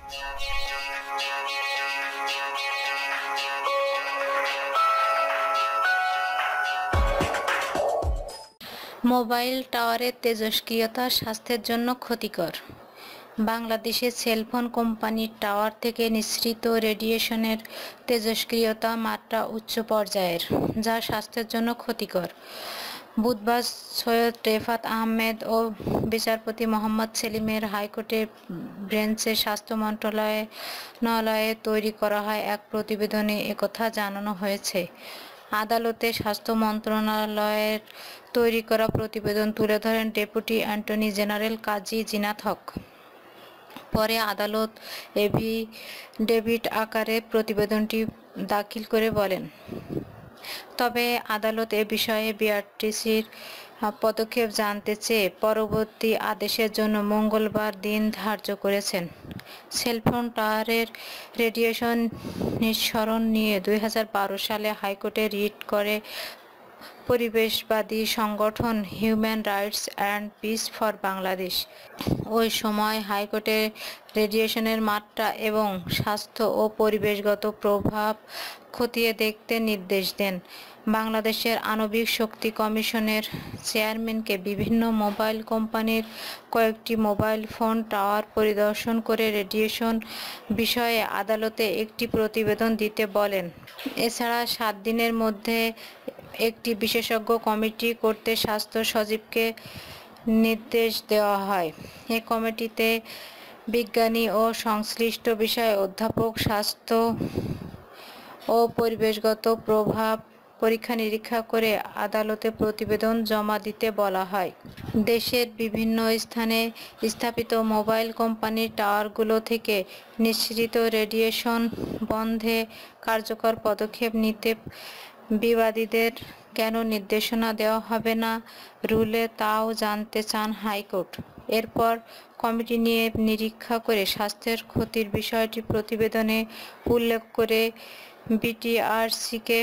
Mobile টাওয়ারের তেজস্ক্রিয়তা স্বাস্থ্যের জন্য ক্ষতিকর। বাংলাদেশের সেলফোন কোম্পানির টাওয়ার থেকে নিঃসৃত রেডিয়েশনের তেজস্ক্রিয়তা মাত্রা উচ্চ পর্যায়ের, যা স্বাস্থ্যের জন্য ক্ষতিকর। বুধবার সৈয়দ রেফাত আহমেদ ও বিচারপতি মোহাম্মদ সেলিমের হাইকোর্টের বেঞ্চে স্বাস্থ্য মন্ত্রণালয়ে তৈরি করা হয় এক প্রতিবেদনে একথা জানানো হয়েছে। আদালতে স্বাস্থ্য মন্ত্রণালয়ের তৈরি করা প্রতিবেদন তুলে ধরেন ডেপুটি অ্যাটর্নি জেনারেল কাজী জিনাত হক। পরে আদালত এফিডেভিট আকারে প্রতিবেদনটি দাখিল করে বলেন। তবে আদালত এ বিষয়ে বিআরটিসির পদক্ষেপ জানতে চেয়ে পরবর্তী আদেশের জন্য মঙ্গলবার দিন ধার্য করেছেন। সেলফোন টাওয়ারের রেডিয়েশন নিঃসরণ নিয়ে 2012 সালে হাইকোর্টে রিট করে পরিবেশবাদী সংগঠন human rights and piece for Bangladesh. ওই সময় হাইকোর্টে রেডিয়েশনের মাত্রা এবং স্বাস্থ্য ও পরিবেশগত প্রভাব খতিয়ে দেখতে নির্দেশ দেন। বাংলাদেশের আণবিক শক্তি কমিশনের চেয়ারম্যানকে বিভিন্ন মোবাইল কোম্পানির কয়েকটি মোবাইল ফোন টাওয়ার পরিদর্শন করে রেডিয়েশন বিষয়ে আদালতে একটি প্রতিবেদন দিতে বলেন। এছাড়া 7 দিনের মধ্যে একটি বিশেষজ্ঞ কমিটি করতে স্বাস্থ্য সচিবকে নির্দেশ দেওয়া হয়। এ কমিটিতে বিজ্ঞানী ও সংশ্লিষ্ট বিষয়ে অধ্যাপক স্বাস্থ্য ও পরিবেশগত প্রভাব পরীক্ষা-নিরীক্ষা করে আদালতে প্রতিবেদন জমা দিতে বলা হয়। দেশের বিভিন্ন স্থানে স্থাপিত মোবাইল কোম্পানির টাওয়ারগুলো থেকে নিঃসৃত রেডিয়েশন বন্ধে কার্যকর পদক্ষেপ নিতে বিবাদীদের কেন নির্দেশনা দেওয়া হবে না রুলে, তাও জানতে চান হাইকোর্ট। এরপর কমিটি নিয়ে নিরীক্ষা করে স্বাস্থ্যের ক্ষতির বিষয়টি প্রতিবেদনে উল্লেখ করে বিটিআরসিকে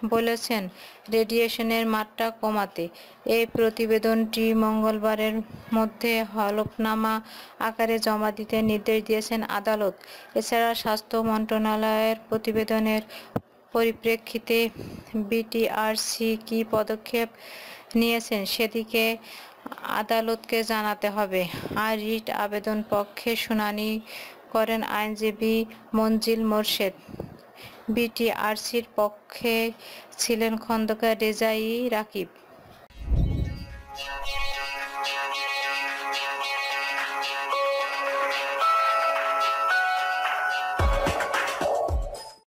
বলেছেন রেডিয়েশনের মাত্রা কমাতে। এই প্রতিবেদনটি মঙ্গলবারের মধ্যে হলফনামা আকারে জমা দিতে নির্দেশ দিয়েছেন আদালত। এছাড়া স্বাস্থ্য মন্ত্রণালয়ের প্রতিবেদনের পরিপ্রেক্ষিতে বিটিআরসি কী পদক্ষেপ নিয়েছেন সেদিকে আদালতকে জানাতে হবে। আর রিট আবেদন পক্ষে শুনানি করেন আইনজীবী মনজিল মোরশেদ। বিটিআরসির পক্ষে ছিলেন খন্দকার রেজাই রাকিব।